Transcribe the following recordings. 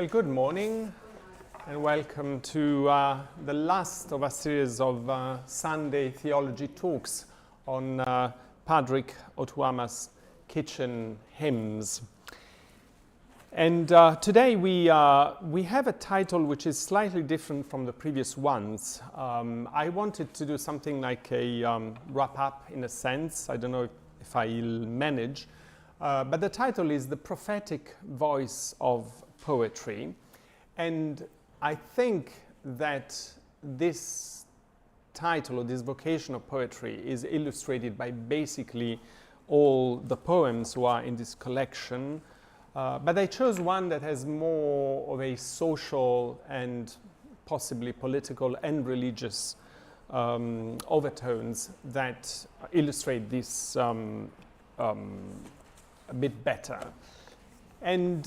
Well, good morning and welcome to the last of a series of Sunday theology talks on Patrick Otuama's kitchen hymns. And today we have a title which is slightly different from the previous ones. I wanted to do something like a wrap-up in a sense. I don't know if I'll manage. But the title is The Prophetic Voice of Poetry. And I think that this title or this vocation of poetry is illustrated by basically all the poems who are in this collection. But I chose one that has more of a social and possibly political and religious overtones that illustrate this a bit better. And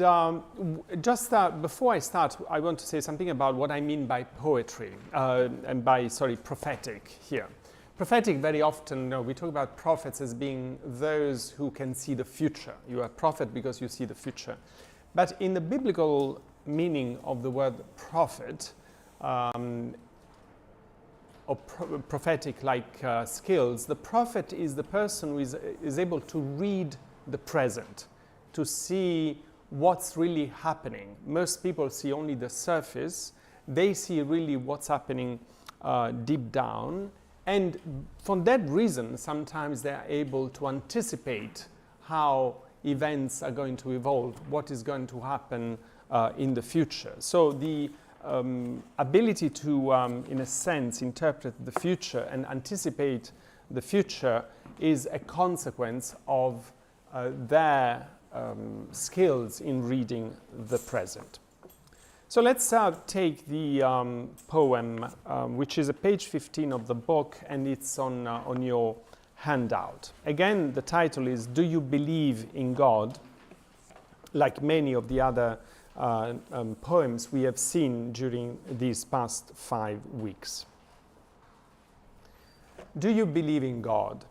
just before I start, I want to say something about what I mean by poetry and by, prophetic here. Prophetic, very often, we talk about prophets as being those who can see the future. You are a prophet because you see the future. But in the biblical meaning of the word prophet, or prophetic-like skills, the prophet is the person who is able to read the present, to see what's really happening. Most people see only the surface. They see really what's happening deep down. And for that reason, sometimes they are able to anticipate how events are going to evolve, what is going to happen in the future. So the ability to, in a sense, interpret the future and anticipate the future is a consequence of their skills in reading the present. So let's take the poem, which is page 15 of the book, and it's on your handout. Again, the title is Do You Believe in God? Like many of the other poems we have seen during these past 5 weeks. Do you believe in God?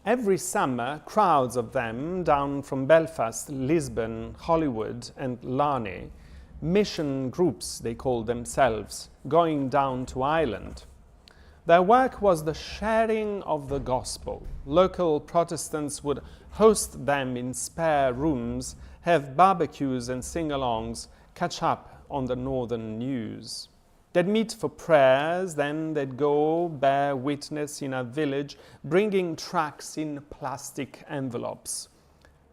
Every summer, crowds of them down from Belfast, Lisbon, Hollywood, and Larne, mission groups they called themselves, going down to Ireland. Their work was the sharing of the gospel. Local Protestants would host them in spare rooms, have barbecues and sing-alongs, catch up on the northern news. They'd meet for prayers, then they'd go bear witness in a village, bringing tracts in plastic envelopes.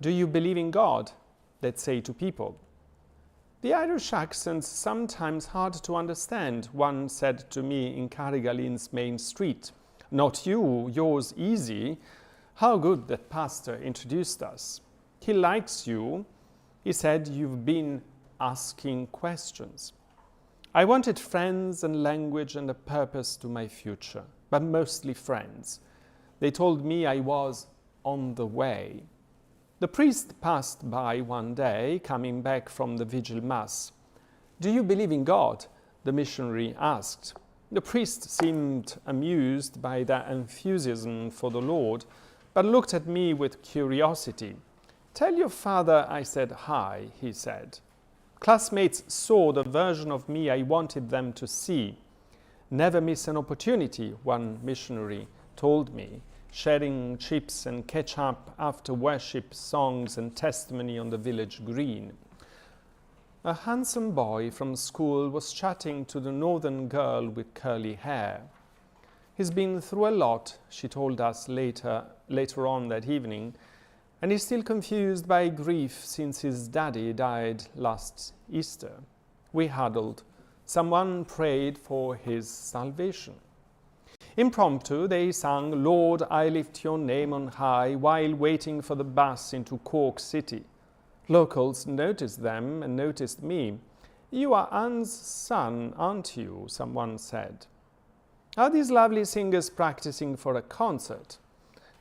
Do you believe in God? They'd say to people. The Irish accent's sometimes hard to understand, one said to me in Carrigalin's main street. Not you, yours easy. How good that pastor introduced us. He likes you. He said you've been asking questions. I wanted friends and language and a purpose to my future, but mostly friends. They told me I was on the way. The priest passed by one day, coming back from the vigil mass. Do you believe in God? The missionary asked. The priest seemed amused by their enthusiasm for the Lord, but looked at me with curiosity. Tell your father I said hi, he said. Classmates saw the version of me I wanted them to see. Never miss an opportunity, one missionary told me, sharing chips and ketchup after worship songs and testimony on the village green. A handsome boy from school was chatting to the northern girl with curly hair. He's been through a lot, she told us later on that evening, and he's still confused by grief since his daddy died last Easter. We huddled. Someone prayed for his salvation. Impromptu, they sang, Lord, I lift your name on high, while waiting for the bus into Cork City. Locals noticed them and noticed me. You are Anne's son, aren't you? Someone said. Are these lovely singers practicing for a concert?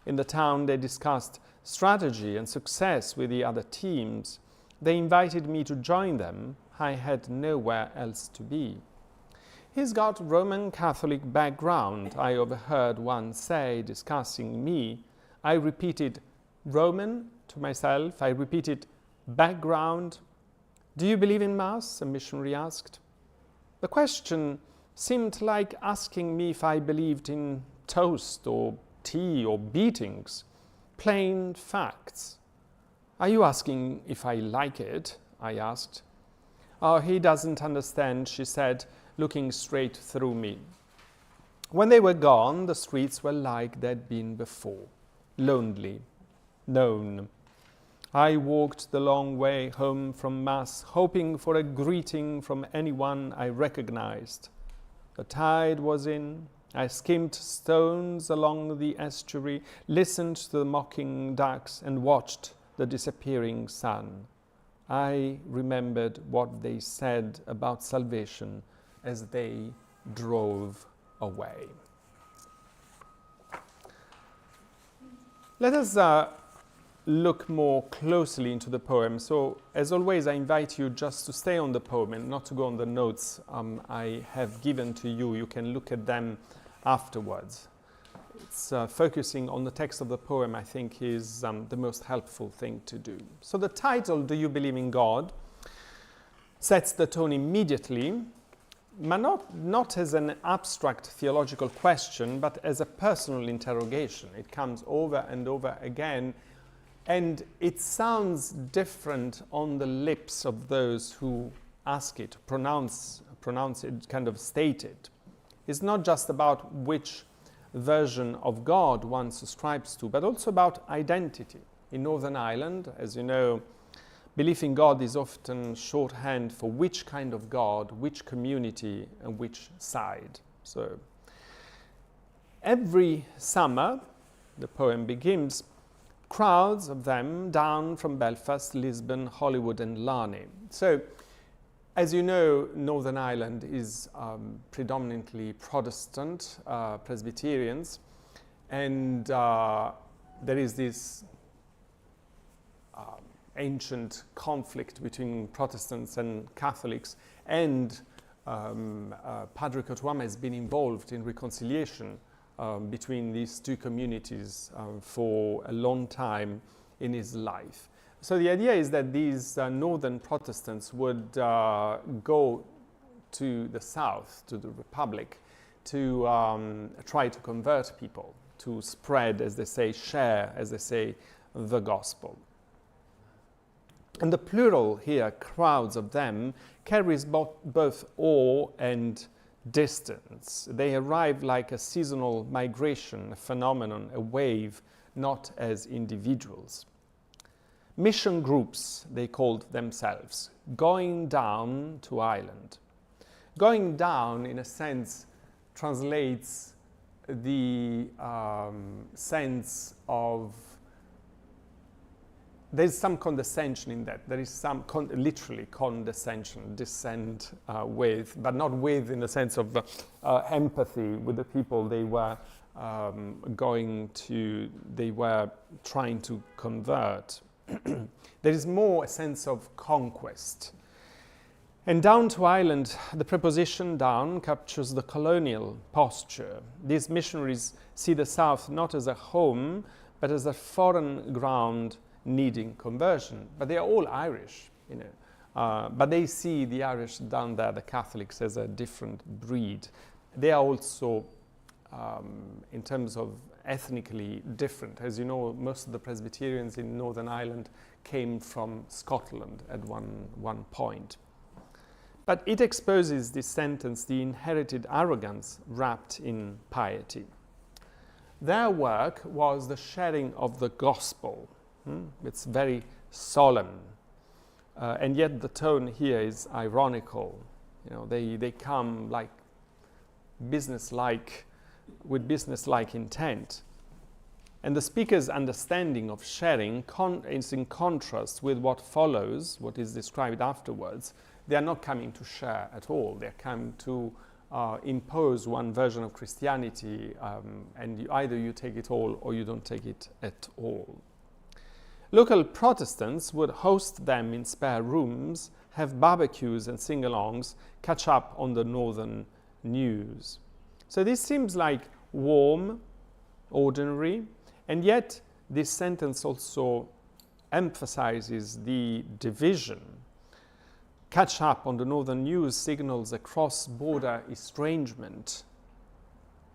In the town, they discussed strategy and success with the other teams. They invited me to join them. I had nowhere else to be. He's got Roman Catholic background, I overheard one say, discussing me. I repeated Roman to myself. I repeated background. "Do you believe in Mass?" a missionary asked. The question seemed like asking me if I believed in toast or tea or beatings, plain facts. "Are you asking if I like it?" I asked. "Oh, he doesn't understand," she said, looking straight through me. When they were gone, the streets were like they'd been before, lonely, known. I walked the long way home from Mass, hoping for a greeting from anyone I recognized. The tide was in. I skimmed stones along the estuary, listened to the mocking ducks, and watched the disappearing sun. I remembered what they said about salvation as they drove away. Let us look more closely into the poem. So, as always, I invite you just to stay on the poem and not to go on the notes I have given to you. You can look at them afterwards. It's focusing on the text of the poem, I think, is the most helpful thing to do. So the title, "Do You Believe in God?" sets the tone immediately, but not as an abstract theological question, but as a personal interrogation. It comes over and over again, and it sounds different on the lips of those who ask it, pronounce it, kind of state it. It's not just about which version of God one subscribes to, but also about identity. In Northern Ireland, as you know, belief in God is often shorthand for which kind of God, which community, and which side. So, every summer, the poem begins, crowds of them down from Belfast, Lisbon, Hollywood, and Larne. So, as you know, Northern Ireland is predominantly Protestant, Presbyterians, and there is this ancient conflict between Protestants and Catholics, and Padre Cotuama has been involved in reconciliation between these two communities for a long time in his life. So the idea is that these northern Protestants would go to the south, to the Republic, to try to convert people, to spread, as they say, share, as they say, the gospel. And the plural here, crowds of them, carries both awe and distance. They arrive like a seasonal migration, a phenomenon, a wave, not as individuals. Mission groups, they called themselves, going down to Ireland. Going down, in a sense, translates the sense of there's some condescension in that. There is some literally condescension, descent with, but not with in the sense of empathy with the people they were they were trying to convert. There is more a sense of conquest. And down to Ireland, the preposition down captures the colonial posture. These missionaries see the South not as a home, but as a foreign ground needing conversion. But they are all Irish, you know. But they see the Irish down there, the Catholics, as a different breed. They are also, in terms of ethnically different. As you know, most of the Presbyterians in Northern Ireland came from Scotland at one point. But it exposes this sentence, the inherited arrogance wrapped in piety. Their work was the sharing of the gospel. It's very solemn. And yet the tone here is ironical. You know, they come like businesslike, with business-like intent. And the speaker's understanding of sharing is in contrast with what follows, what is described afterwards. They are not coming to share at all. They are coming to impose one version of Christianity, and either you take it all or you don't take it at all. Local Protestants would host them in spare rooms, have barbecues and sing-alongs, catch up on the northern news. So this seems like warm, ordinary, and yet this sentence also emphasizes the division. catch up on the northern news signals a cross-border estrangement.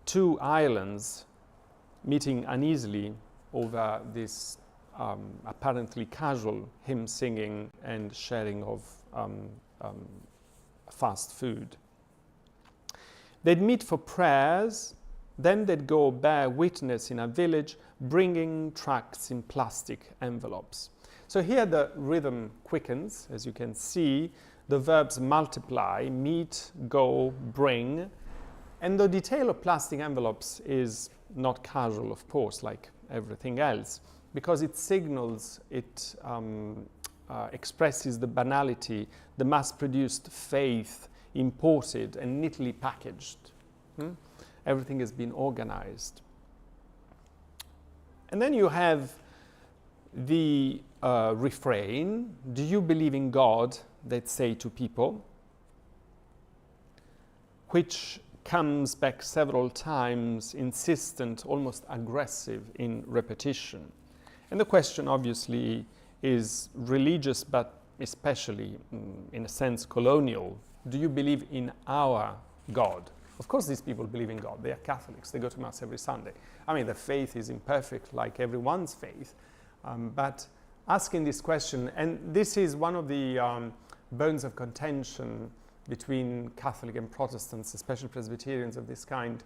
Two islands meeting uneasily over this apparently casual hymn singing and sharing of fast food. They'd meet for prayers, then they'd go bear witness in a village, bringing tracts in plastic envelopes. So here the rhythm quickens, as you can see. The verbs multiply, meet, go, bring. And the detail of plastic envelopes is not casual, of course, like everything else, because it signals, it expresses the banality, the mass-produced faith, imported and neatly packaged. Everything has been organized. And then you have the refrain, do you believe in God, they'd say to people, which comes back several times, insistent, almost aggressive in repetition. And the question obviously is religious, but especially in a sense colonial. Do you believe in our God? Of course these people believe in God. They are Catholics. They go to Mass every Sunday. I mean, their faith is imperfect like everyone's faith. But asking this question, and this is one of the bones of contention between Catholic and Protestants, especially Presbyterians of this kind,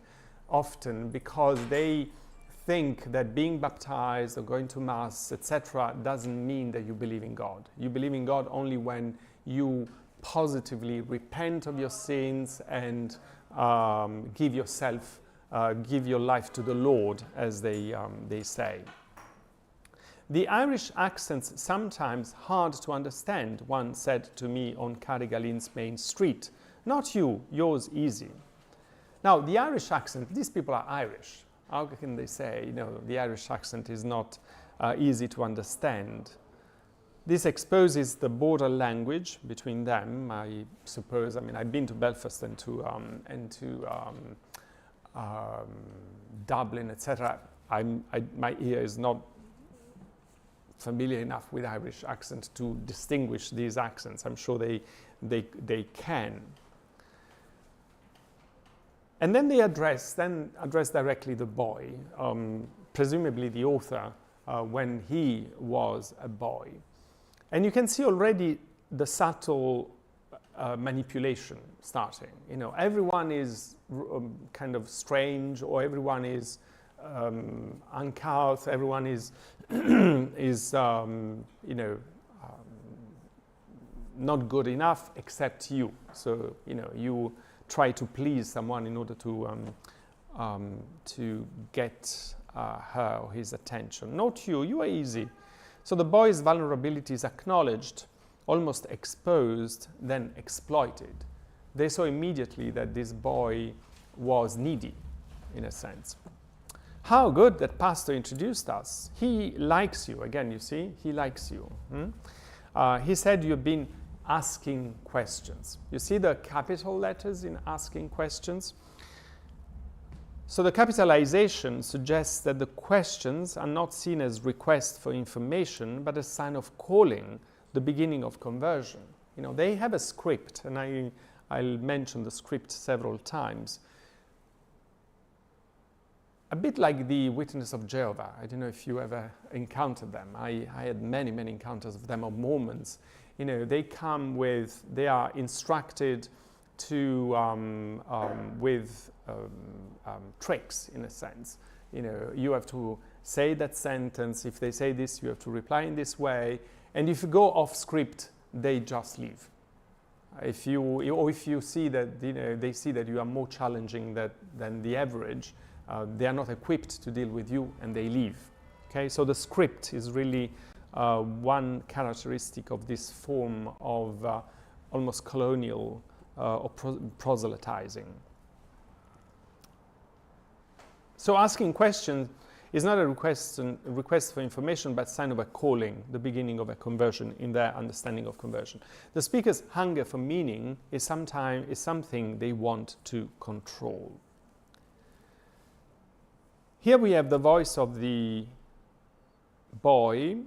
often because they think that being baptized or going to Mass, etc., doesn't mean that you believe in God. You believe in God only when you positively repent of your sins and give your life to the Lord, as they say. The Irish accent's sometimes hard to understand, one said to me on Carrigalin's main street. Not you, yours easy. Now, the Irish accent, these people are Irish. How can they say, the Irish accent is not easy to understand? This exposes the border language between them, I suppose. I mean, I've been to Belfast and to Dublin, etc. My ear is not familiar enough with Irish accent to distinguish these accents. I'm sure they can. And then they address directly the boy, presumably the author, when he was a boy. And you can see already the subtle manipulation starting. Everyone is kind of strange, or everyone is uncouth, everyone is not good enough except you. So you try to please someone in order to get her or his attention. Not you. You are easy. So the boy's vulnerability is acknowledged, almost exposed, then exploited. They saw immediately that this boy was needy, in a sense. How good that pastor introduced us. He likes you. Again, you see, he likes you. He said you've been asking questions. You see the capital letters in asking questions? So the capitalization suggests that the questions are not seen as requests for information, but a sign of calling, the beginning of conversion. They have a script, and I'll mention the script several times. A bit like the Witness of Jehovah. I don't know if you ever encountered them. I had many, many encounters of them, of Mormons. They are instructed to with tricks, in a sense. You have to say that sentence. If they say this, you have to reply in this way. And if you go off script, they just leave. If you see that they see that you are more challenging than the average, they are not equipped to deal with you, and they leave. Okay, so the script is really one characteristic of this form of almost colonial or proselytizing. So asking questions is not a request for information, but sign of a calling, the beginning of a conversion in their understanding of conversion. The speaker's hunger for meaning is something they want to control. Here we have the voice of the boy,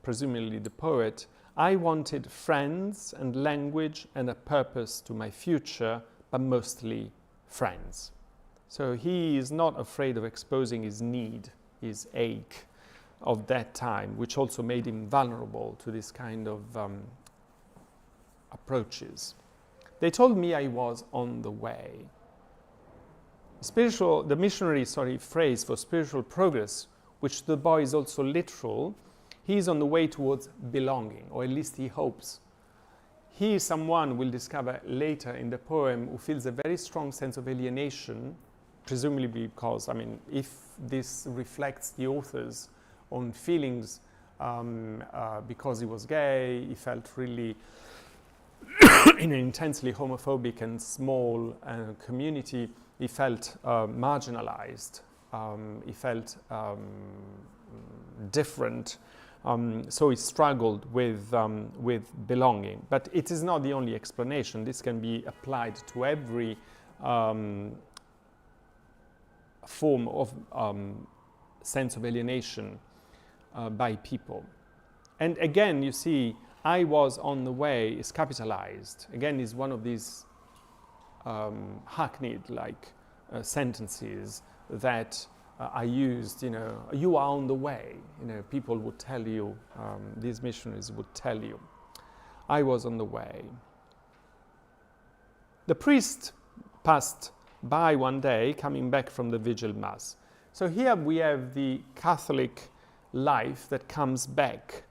presumably the poet, I wanted friends and language and a purpose to my future, but mostly friends. So he is not afraid of exposing his need, his ache of that time, which also made him vulnerable to this kind of approaches. They told me I was on the way. The missionary phrase for spiritual progress, which the boy is also literal, he is on the way towards belonging, or at least he hopes. He is someone, we'll discover later in the poem, who feels a very strong sense of alienation, presumably because, if this reflects the author's own feelings, because he was gay, he felt really in an intensely homophobic and small community, he felt marginalized, he felt different, so he struggled with belonging. But it is not the only explanation. This can be applied to every form of sense of alienation by people. And again, you see, I was on the way is capitalized. Again, is one of these hackneyed sentences that are used, you are on the way. People would tell you, these missionaries would tell you, I was on the way. The priest passed by one day, coming back from the vigil mass. So here we have the Catholic life that comes back,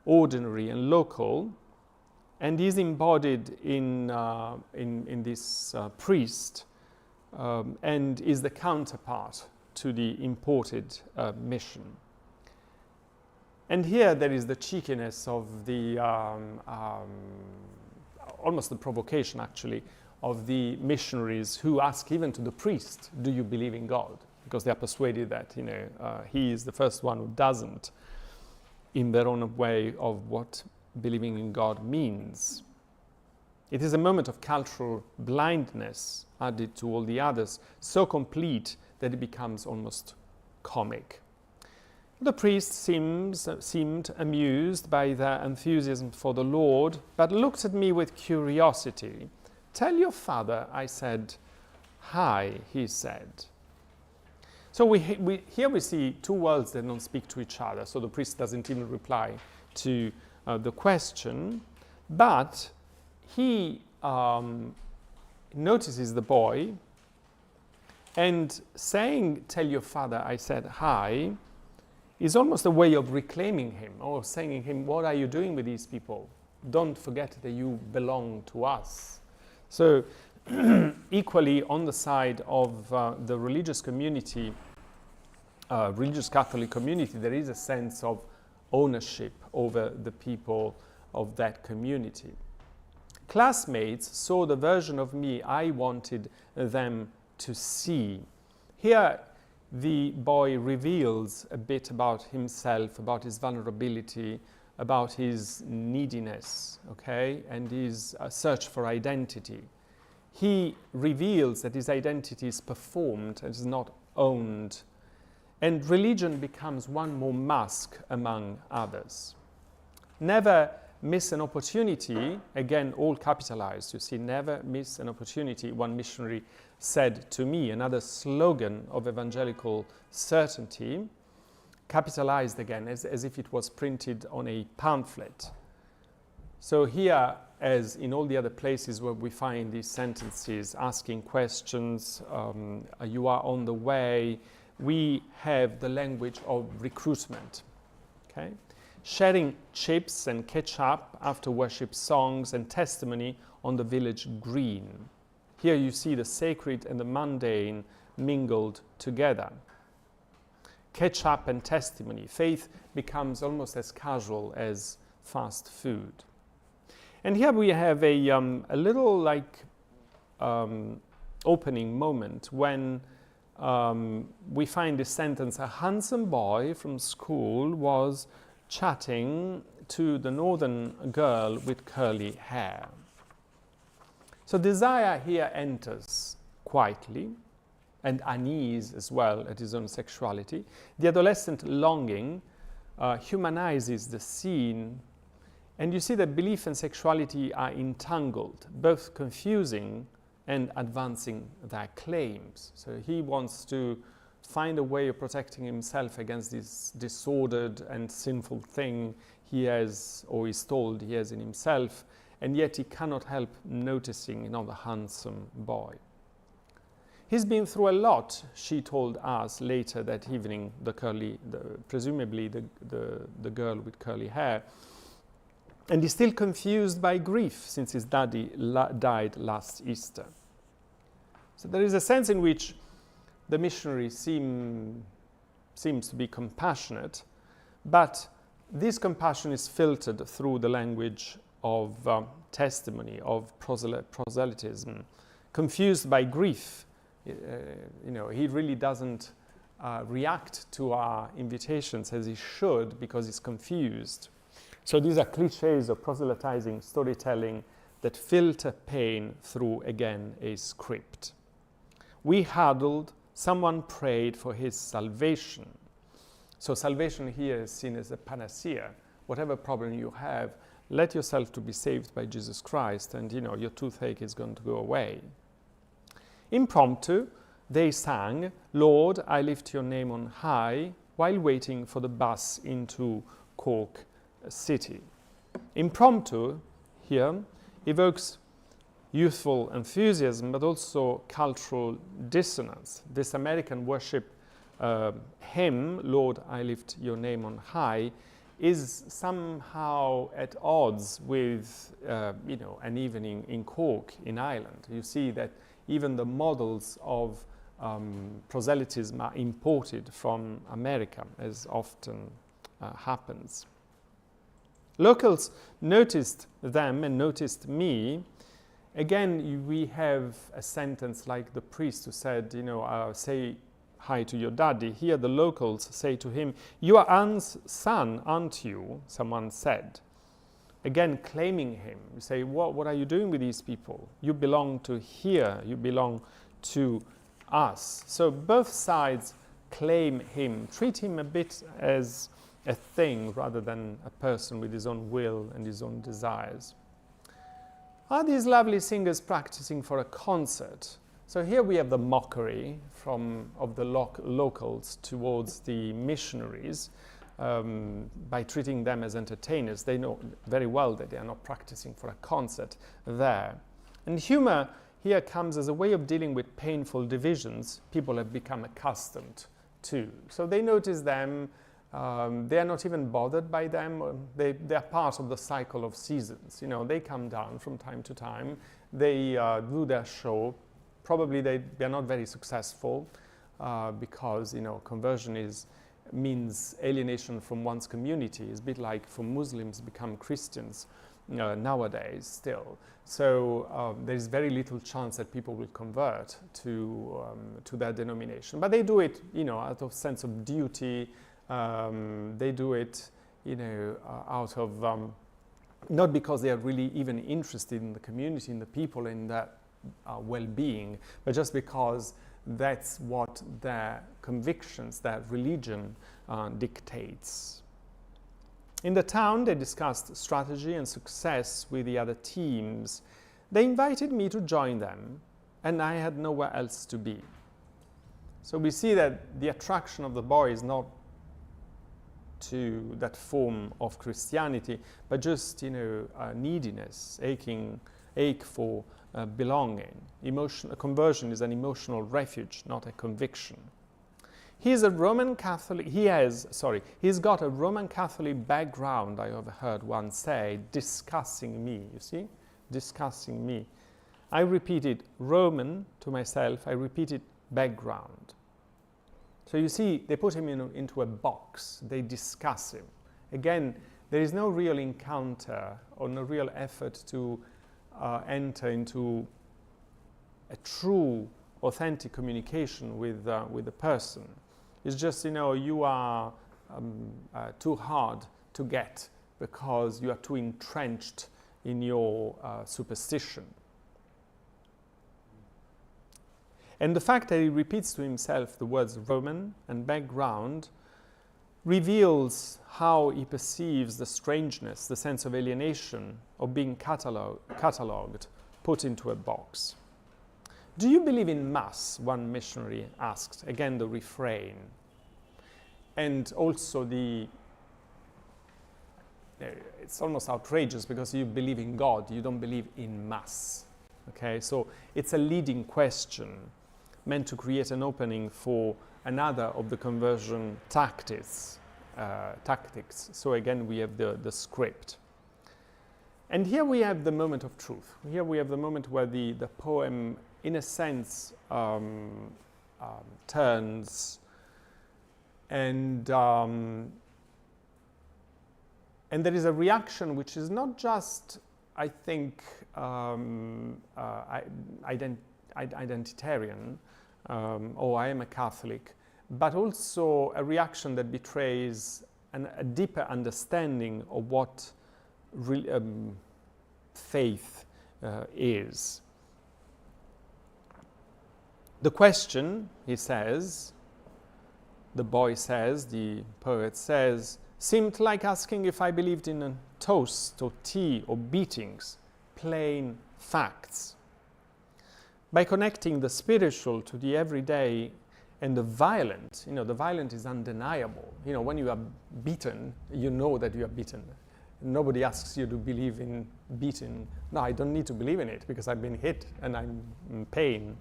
ordinary and local, and is embodied in this priest, and is the counterpart to the imported mission. And here there is the cheekiness of the, almost the provocation actually, of the missionaries who ask even to the priest, do you believe in God? Because they are persuaded that he is the first one who doesn't, in their own way of what believing in God means. It is a moment of cultural blindness added to all the others, so complete that it becomes almost comic. The priest seemed amused by their enthusiasm for the Lord, but looked at me with curiosity. Tell your father, I said. Hi, he said. So here we see two worlds that don't speak to each other. So the priest doesn't even reply to the question, but he notices the boy, and saying, tell your father, I said hi, is almost a way of reclaiming him, or saying to him, what are you doing with these people? Don't forget that you belong to us. So equally on the side of the religious community, religious Catholic community, there is a sense of ownership over the people of that community. Classmates saw the version of me I wanted them to see. Here the boy reveals a bit about himself, about his vulnerability, about his neediness, okay, and his search for identity. He reveals that his identity is performed and is not owned, and religion becomes one more mask among others. Never miss an opportunity, again, all capitalized, you see, never miss an opportunity, one missionary said to me, another slogan of evangelical certainty, capitalized again, as if it was printed on a pamphlet. So here, as in all the other places where we find these sentences, asking questions, you are on the way, we have the language of recruitment, okay? Sharing chips and ketchup after worship songs and testimony on the village green. Here you see the sacred and the mundane mingled together. Ketchup and testimony. Faith becomes almost as casual as fast food. And here we have a little opening moment when we find this sentence, a handsome boy from school was chatting to the northern girl with curly hair. So desire here enters quietly, and unease as well at his own sexuality. The adolescent longing humanizes the scene And you see that belief and sexuality are entangled, both confusing and advancing their claims. So he wants to find a way of protecting himself against this disordered and sinful thing he has, or is told he has in himself, and yet he cannot help noticing the handsome boy. He's been through a lot, she told us later that evening, presumably the girl with curly hair, and he's still confused by grief since his daddy died last Easter. So there is a sense in which the missionary seems to be compassionate, but this compassion is filtered through the language of testimony, of proselytism. Confused by grief, he really doesn't react to our invitations as he should because he's confused. So these are cliches of proselytizing storytelling that filter pain through, again, a script. We huddled, someone prayed for his salvation. So salvation here is seen as a panacea. Whatever problem you have, let yourself to be saved by Jesus Christ and your toothache is going to go away. Impromptu, they sang, Lord, I lift your name on high, while waiting for the bus into Cork City. Impromptu here evokes youthful enthusiasm, but also cultural dissonance. This American worship hymn, Lord, I lift your name on high, is somehow at odds with, an evening in Cork in Ireland. You see that even the models of proselytism are imported from America, as often happens. Locals noticed them and noticed me. Again, we have a sentence like the priest who said, say hi to your daddy. Here the locals say to him, you are Anne's son, aren't you? Someone said. Again, claiming him. You say, what are you doing with these people? You belong to here. You belong to us. So both sides claim him, treat him a bit as a thing rather than a person with his own will and his own desires. Are these lovely singers practicing for a concert? So here we have the mockery of the locals towards the missionaries by treating them as entertainers. They know very well that they are not practicing for a concert there. And humor here comes as a way of dealing with painful divisions people have become accustomed to. So they notice them, they are not even bothered by them. They are part of the cycle of seasons. They come down from time to time. They do their show. Probably they are not very successful because conversion means alienation from one's community. It's a bit like for Muslims become Christians nowadays still. So there is very little chance that people will convert to their denomination. But they do it, out of sense of duty. They do it, out of not because they are really even interested in the community, in the people, in their well-being, but just because that's what their convictions, their religion dictates. In the town, they discussed strategy and success with the other teams. They invited me to join them, and I had nowhere else to be. So we see that the attraction of the boy is not to that form of Christianity, but just neediness, ache for belonging. Conversion is an emotional refuge, not a conviction. He's got a Roman Catholic background, I overheard one say, discussing me, you see? Discussing me. I repeated Roman to myself, I repeated background. So you see, they put him into a box, they discuss him. Again, there is no real encounter or no real effort to enter into a true, authentic communication with the person. It's just, you are too hard to get because you are too entrenched in your superstition. And the fact that he repeats to himself the words Roman and background reveals how he perceives the strangeness, the sense of alienation, of being catalogued, put into a box. Do you believe in mass? One missionary asked. Again, the refrain. And also it's almost outrageous because you believe in God, you don't believe in mass. Okay, so it's a leading question meant to create an opening for another of the conversion tactics. So again, we have the script. And here we have the moment of truth. Here we have the moment where the poem, in a sense, turns and there is a reaction which is not just, I think, identitarian, or I am a Catholic, but also a reaction that betrays a deeper understanding of what faith is. The question, he says, the boy says, the poet says, seemed like asking if I believed in a toast or tea or beatings, plain facts. By connecting the spiritual to the everyday and the violent, the violent is undeniable. When you are beaten, you know that you are beaten. Nobody asks you to believe in beating. No, I don't need to believe in it because I've been hit and I'm in pain.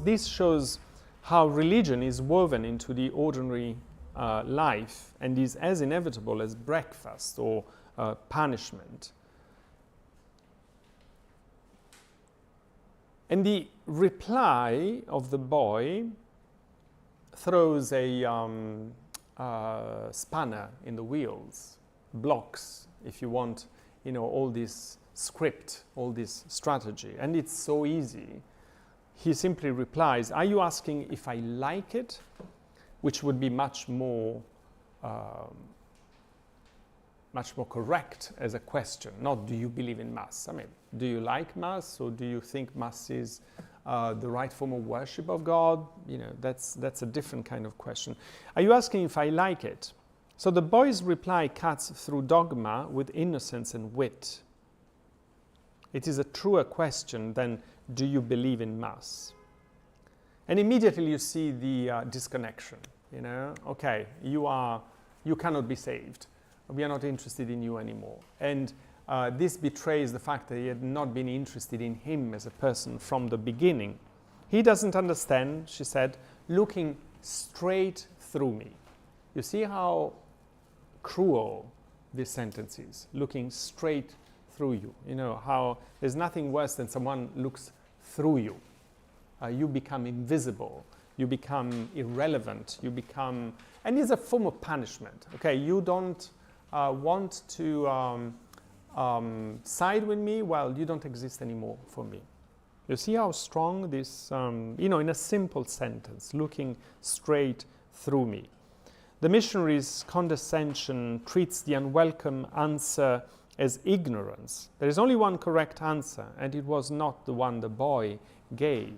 This shows how religion is woven into the ordinary life and is as inevitable as breakfast or punishment. And the reply of the boy throws a spanner in the wheels, blocks, if you want, all this script, all this strategy. And it's so easy. He simply replies, are you asking if I like it? Which would be much more correct as a question, not do you believe in Mass? I mean, do you like Mass, or do you think Mass is the right form of worship of God? That's a different kind of question. Are you asking if I like it? So the boy's reply cuts through dogma with innocence and wit. It is a truer question than do you believe in Mass? And immediately you see the disconnection. Okay, you cannot be saved. We are not interested in you anymore. And this betrays the fact that he had not been interested in him as a person from the beginning. He doesn't understand, she said, looking straight through me. You see how cruel this sentence is, looking straight through you. How there's nothing worse than someone looks through you. You become invisible. You become irrelevant. And it's a form of punishment. Okay, you don't want to side with me, well, you don't exist anymore for me. You see how strong this, in a simple sentence, looking straight through me. The missionary's condescension treats the unwelcome answer as ignorance. There is only one correct answer, and it was not the one the boy gave.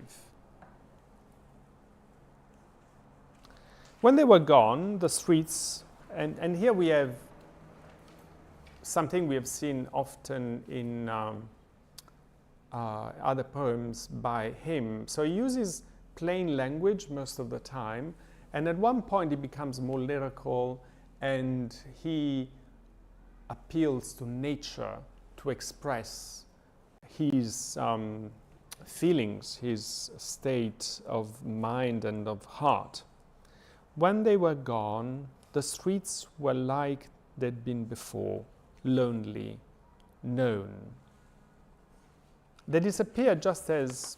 When they were gone, the streets, and here we have something we have seen often in other poems by him. So he uses plain language most of the time, and at one point he becomes more lyrical, and he appeals to nature to express his feelings, his state of mind and of heart. When they were gone, the streets were like they'd been before, lonely, known. They disappeared just as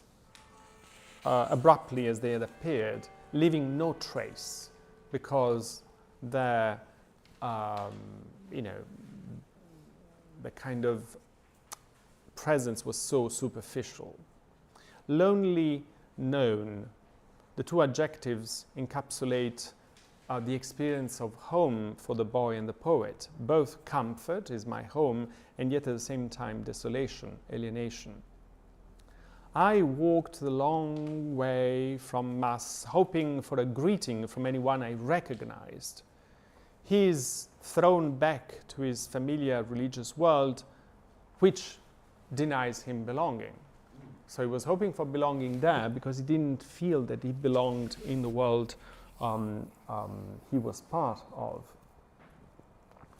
abruptly as they had appeared, leaving no trace, because their, the kind of presence was so superficial. Lonely, known. The two adjectives encapsulate the experience of home for the boy and the poet. Both comfort is my home, and yet at the same time desolation, alienation. I walked the long way from Mass, hoping for a greeting from anyone I recognized. He is thrown back to his familiar religious world, which denies him belonging. So he was hoping for belonging there because he didn't feel that he belonged in the world he was part of.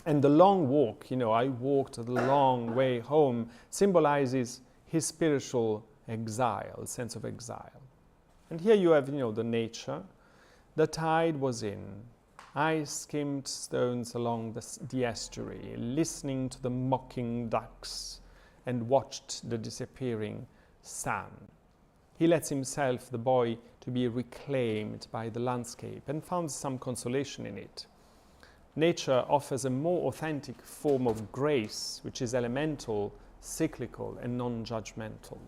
And the long walk, I walked the long way home, symbolizes his spiritual exile, sense of exile. And here you have, the nature. The tide was in. I skimmed stones along the estuary, listening to the mocking ducks, and watched the disappearing sun. He lets himself, the boy, to be reclaimed by the landscape and found some consolation in it. Nature offers a more authentic form of grace, which is elemental, cyclical, and non-judgmental.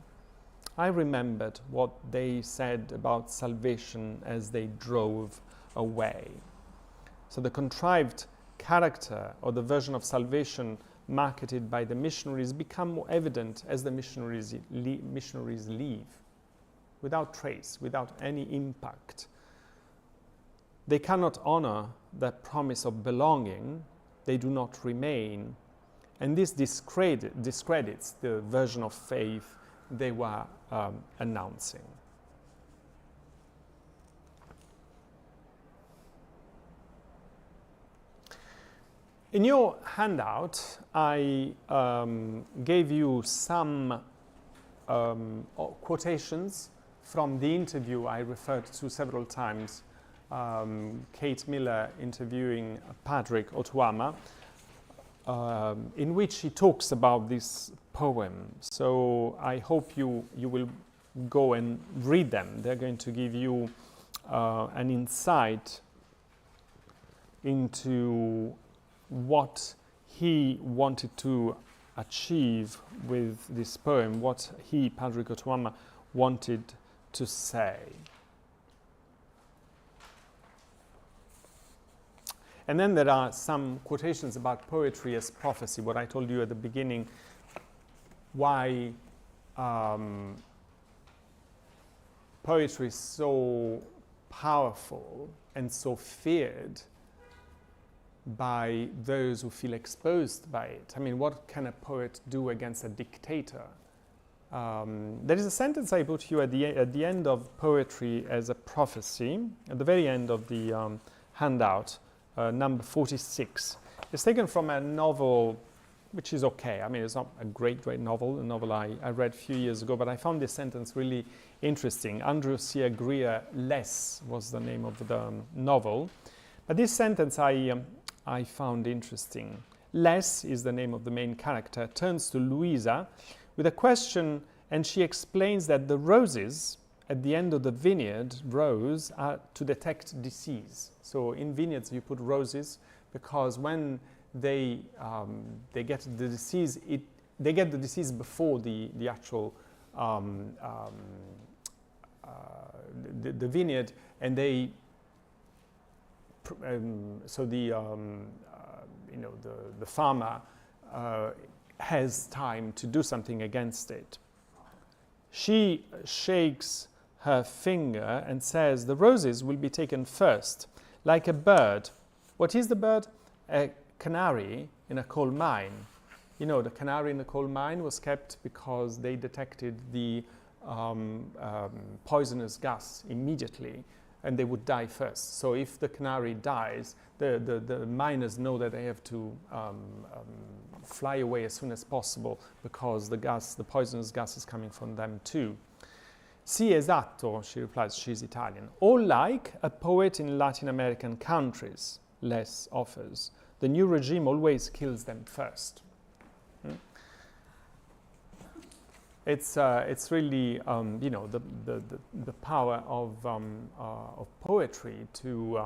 I remembered what they said about salvation as they drove away. So the contrived character or the version of salvation marketed by the missionaries become more evident as the missionaries leave, without trace, without any impact. They cannot honor that promise of belonging. They do not remain. And this discredits the version of faith they were announcing. In your handout, I gave you some quotations from the interview I referred to several times, Kate Miller interviewing Patrick Otuama, in which he talks about this poem. So I hope you will go and read them. They're going to give you an insight into what he wanted to achieve with this poem, what he, Patrick Otuama, wanted to say. And then there are some quotations about poetry as prophecy, what I told you at the beginning, why poetry is so powerful and so feared by those who feel exposed by it. I mean, what can a poet do against a dictator? There is a sentence I put here at the end of Poetry as a Prophecy, at the very end of the handout, number 46. It's taken from a novel which is okay. I mean, it's not a great novel, a novel I read a few years ago, but I found this sentence really interesting. Andrew C. Greer, Less was the name of the novel. But this sentence I found interesting. Les is the name of the main character, turns to Louisa with a question, and she explains that the roses at the end of the vineyard rows are to detect disease. So in vineyards you put roses because when they get the disease, they get the disease before the actual the vineyard, and they so the farmer has time to do something against it. She shakes her finger and says, the roses will be taken first, like a bird. What is the bird? A canary in a coal mine. The canary in the coal mine was kept because they detected the poisonous gas immediately, and they would die first. So if the canary dies, the miners know that they have to fly away as soon as possible because the poisonous gas is coming from them too. Sì, esatto, she replies, she's Italian. Or like a poet in Latin American countries, Les offers. The new regime always kills them first. It's really the power of poetry to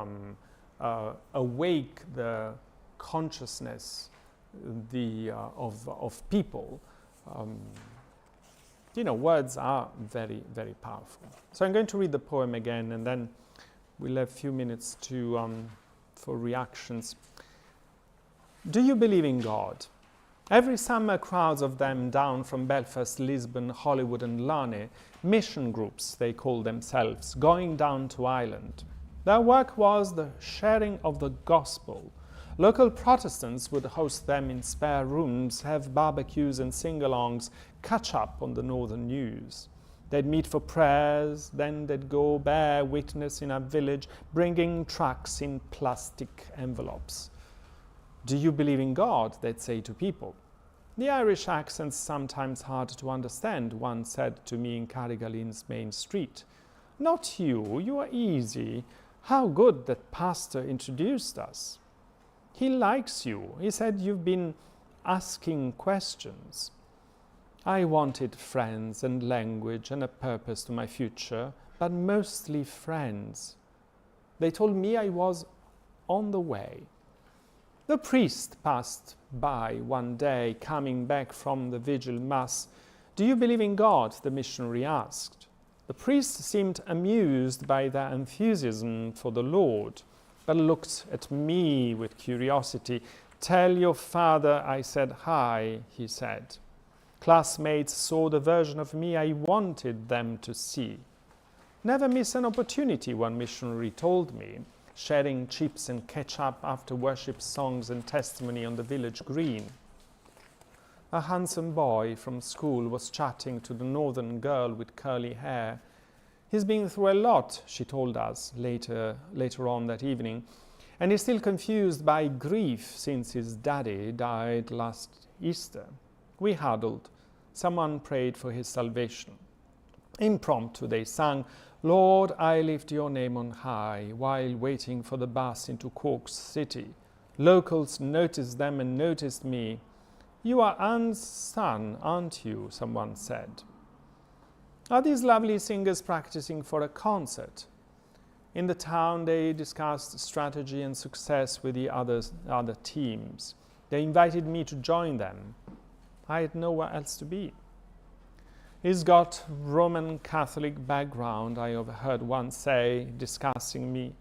awake the consciousness of people. Words are very, very powerful. So I'm going to read the poem again, and then we'll have a few minutes for reactions. Do you believe in God? Every summer, crowds of them down from Belfast, Lisbon, Hollywood, and Larne, mission groups, they call themselves, going down to Ireland. Their work was the sharing of the gospel. Local Protestants would host them in spare rooms, have barbecues and sing-alongs, catch up on the northern news. They'd meet for prayers, then they'd go bear witness in a village, bringing tracts in plastic envelopes. "Do you believe in God?" they'd say to people. "The Irish accent's sometimes hard to understand," one said to me in Carrigalin's main street. "Not you, you are easy. How good that pastor introduced us. He likes you. He said you've been asking questions." I wanted friends and language and a purpose to my future, but mostly friends. They told me I was on the way. The priest passed by one day, coming back from the vigil mass. "Do you believe in God?" the missionary asked. The priest seemed amused by their enthusiasm for the Lord, but looked at me with curiosity. "Tell your father I said hi," he said. Classmates saw the version of me I wanted them to see. "Never miss an opportunity," one missionary told me, sharing chips and ketchup after worship songs and testimony on the village green. A handsome boy from school was chatting to the northern girl with curly hair. "He's been through a lot," she told us later on that evening, "and he's still confused by grief since his daddy died last Easter." We huddled. Someone prayed for his salvation. Impromptu they sang, "Lord, I lift your name on high," while waiting for the bus into Cork's city. Locals noticed them and noticed me. "You are Anne's son, aren't you?" someone said. "Are these lovely singers practicing for a concert?" In the town, they discussed strategy and success with the other teams. They invited me to join them. I had nowhere else to be. "He's got Roman Catholic background," I overheard one say, discussing me.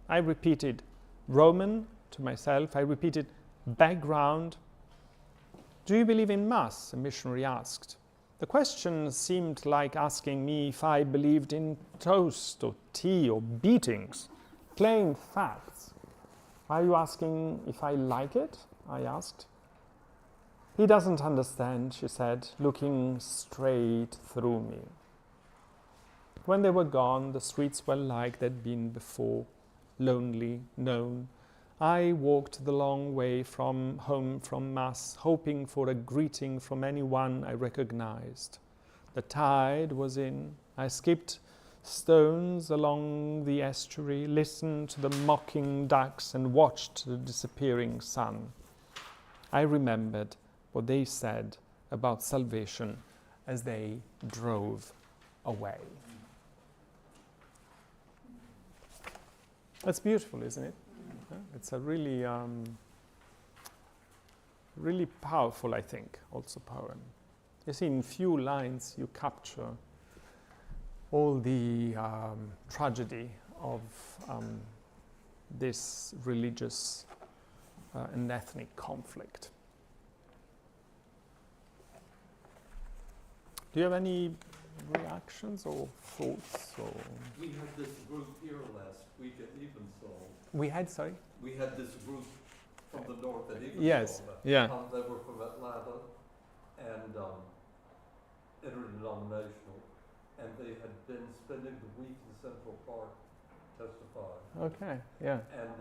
I repeated, "Roman?" to myself. I repeated, "Background?" "Do you believe in Mass?" a missionary asked. The question seemed like asking me if I believed in toast or tea or beatings. Plain facts. "Are you asking if I like it?" I asked. "He doesn't understand," she said, looking straight through me. When they were gone, the streets were like they'd been before, lonely, known. I walked the long way home from Mass, hoping for a greeting from anyone I recognized. The tide was in. I skipped stones along the estuary, listened to the mocking ducks, and watched the disappearing sun. I remembered what they said about salvation as they drove away. That's beautiful, isn't it? It's a really, really powerful, I think, also poem. You see, in few lines, you capture all the tragedy of this religious and ethnic conflict. Do you have any reactions or thoughts? Or we had this group here last week at Evensall. We had, sorry? We had this group from the north at Evensall. Yes, yeah. They were from Atlanta and interdenominational, and they had been spending the week in Central Park testifying. Okay, yeah. And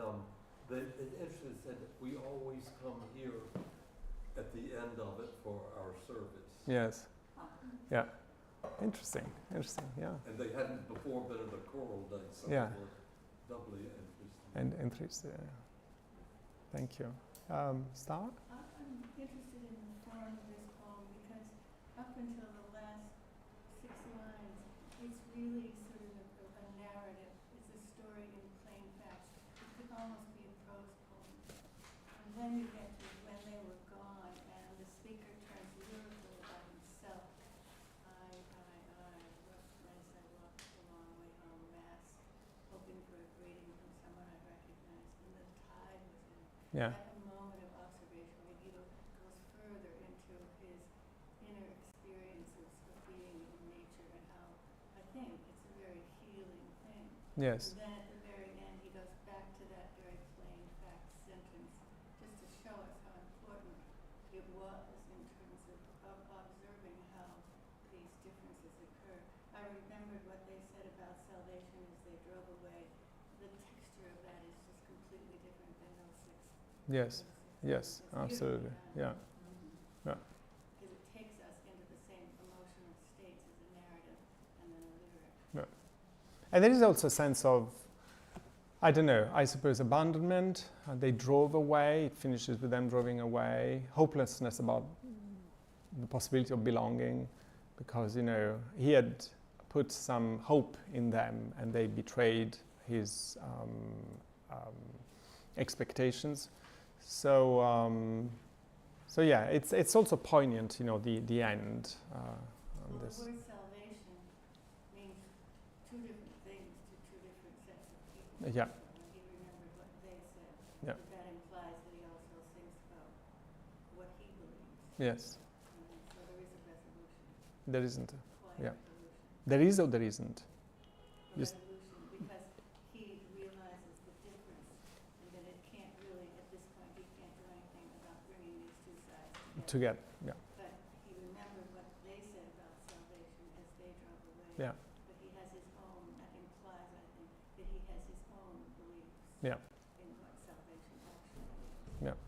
they actually said that we always come here at the end of it for our service. Yes. Yeah. Interesting, yeah. And they hadn't before been in a choral day, so Yeah. they were doubly interesting. And interesting. Yeah. Thank you. Star? I'm interested in the form of this poem because up until the last 6 lines, it's really sort of a narrative. It's a story in plain facts. It could almost be a prose poem. And then you get to when they were gone, and the speaker turns lyrical about himself. As I walked the long way home, Mass, hoping for a greeting from someone I recognized, and the tide was in. Yeah. At a moment of observation where he goes further Yes. And then at the very end, he goes back to that very plain fact sentence, just to show us how important it was in terms of observing how these differences occur. I remembered what they said about salvation as they drove away. The texture of that is just completely different than those six. Yes. those six Yes. sentences. Beautifully Absolutely. done. Yeah. Yeah. Because it takes us into the same emotional states as a narrative and then a lyric. And there is also a sense of, I don't know, I suppose abandonment. They drove away. It finishes with them driving away. Hopelessness about the possibility of belonging, because he had put some hope in them, and they betrayed his expectations. So yeah, it's also poignant, the end. On Well, this. the word salvation means two different things to two different sets of people. Yeah. And he remembered what they said. Yeah. But that implies that he also thinks about what he believes. Yes. And so there is a resolution, There isn't. quiet Yeah. resolution. There is or there isn't. A Just- resolution, because he realizes the difference and that it can't really, at this point, he can't do anything about bringing these two sides together. Yeah. But he remembered what they said about salvation as they drove away. Yeah. But he has his own, that implies, I think, that he has his own beliefs Yeah. in what salvation actually is.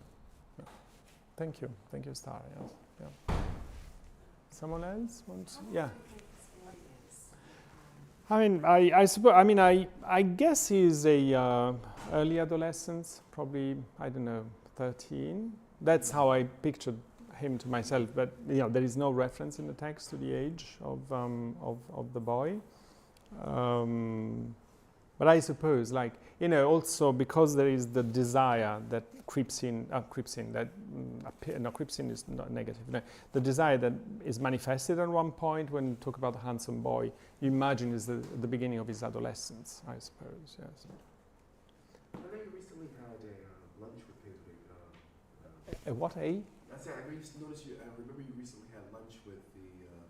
Thank you. Thank you, Star. Yes. Yeah. Someone else wants? Yeah. I mean, I suppose. I mean, I guess he's a early adolescence, probably, I don't know, 13. That's how I pictured him to myself. But there is no reference in the text to the age of the boy. But I suppose, also because there is the desire that creeps in. Creeps in is not negative. No, the desire that is manifested at one point when you talk about the handsome boy, you imagine is the beginning of his adolescence, I suppose. Yes. I know you recently had a lunch with him. What a? I said, I noticed you. I remember you recently had lunch with the.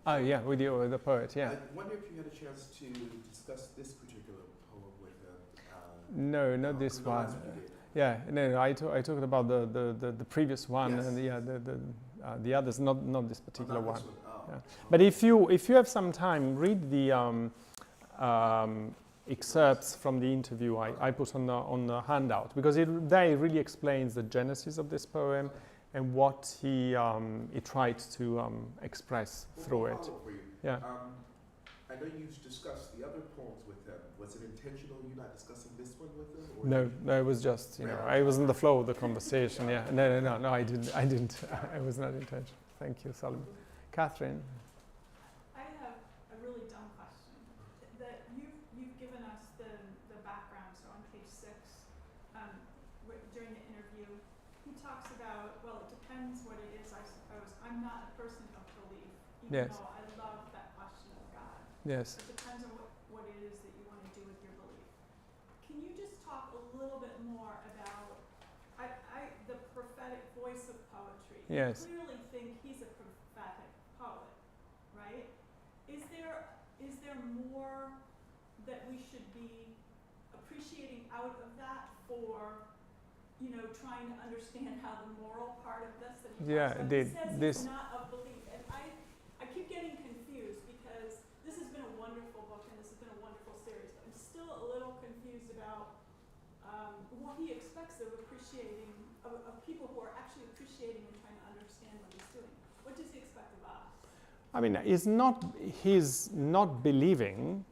Oh yeah, with the poet. Yeah. I wonder if you had a chance to discuss this particular poem with him. No, not this the one. last one you did. Yeah, no, I talked about the previous one, Yes. and the others, not this particular Not one. this Oh. Yeah. But if you have some time, read the excerpts from the interview I put on the handout, because it really explains the genesis of this poem and what he tried to express through it. Follow-up for you. Yeah. I know you've discussed the other poems with him. Was it intentional you not discussing this one with him? Or No, it was just I was in the flow of the conversation. Yeah, no, I didn't. I was not intentional. Thank you, Solomon. Catherine. I have a really dumb question. That you've given us the background. So on page 6, during the interview, he talks about, well, it depends what it is. I suppose I'm not a person of belief, even Yes. though I love that question of God. Yes. It depends on what it is that you want to do with your belief. Can you just talk a little bit more about the prophetic voice of poetry? Yes. I clearly think he's a prophetic poet, right? Is there more that we should be appreciating out of that for, trying to understand how the moral part of this that he Yeah, talks about? did He says this- it's not of belief, and I keep getting confused because this has been a wonderful book and this has been a wonderful series, but I'm still a little confused about what he expects of appreciating of people who are actually appreciating and trying to understand what he's doing. What does he expect of us? I mean, he's not believing,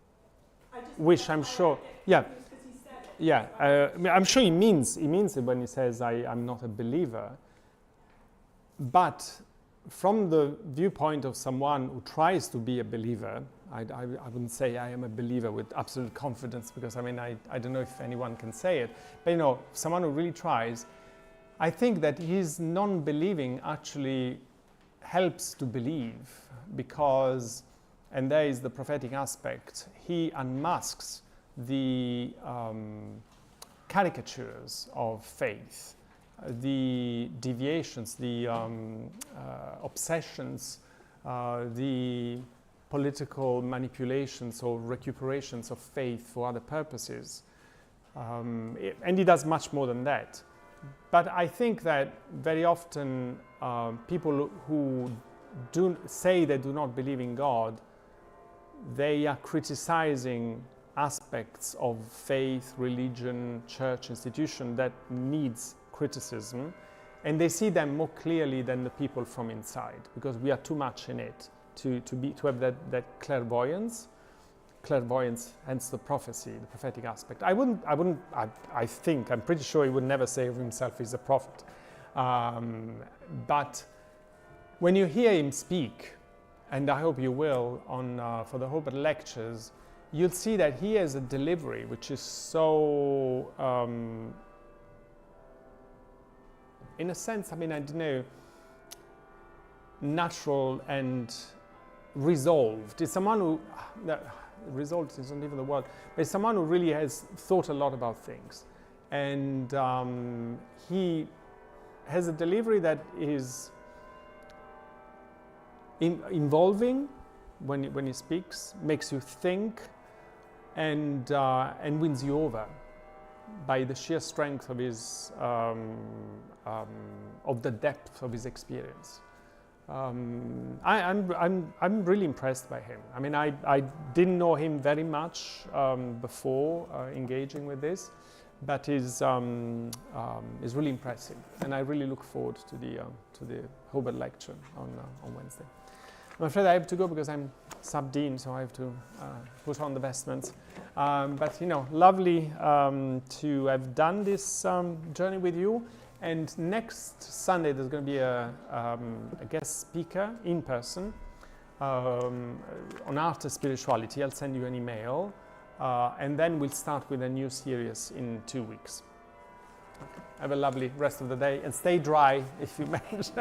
I just which I'm sure. Yeah. Because he said it. Yeah, So I I mean, I'm sure he means it when he says I'm not a believer. But from the viewpoint of someone who tries to be a believer, I wouldn't say I am a believer with absolute confidence, because I don't know if anyone can say it. But someone who really tries, I think that his non-believing actually helps to believe, because, and there is the prophetic aspect, he unmasks the caricatures of faith, the deviations, the obsessions, the political manipulations or recuperations of faith for other purposes. And he does much more than that. But I think that very often people who do say they do not believe in God, they are criticizing aspects of faith, religion, church, institution that needs criticism, and they see them more clearly than the people from inside, because we are too much in it to have that clairvoyance, hence the prophecy, the prophetic aspect. I think, I'm pretty sure he would never say of himself he's a prophet. But when you hear him speak, and I hope you will for the Hobart lectures, you'll see that he has a delivery which is so, in a sense, I mean, I don't know, natural and resolved. It's someone who, resolved isn't even the word, but it's someone who really has thought a lot about things. And he has a delivery that is involving when he speaks, makes you think, and wins you over by the sheer strength of his of the depth of his experience. I'm really impressed by him. I mean, I didn't know him very much before engaging with this, but is really impressive, and I really look forward to the Hobart lecture on Wednesday. I'm afraid I have to go because I'm sub-dean, so I have to put on the vestments. But you know, lovely to have done this journey with you. And next Sunday there's going to be a guest speaker in person on art and spirituality. I'll send you an email, and then we'll start with a new series in 2 weeks. Okay. Have a lovely rest of the day and stay dry if you manage.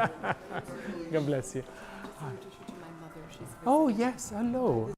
God bless you. Oh yes, hello.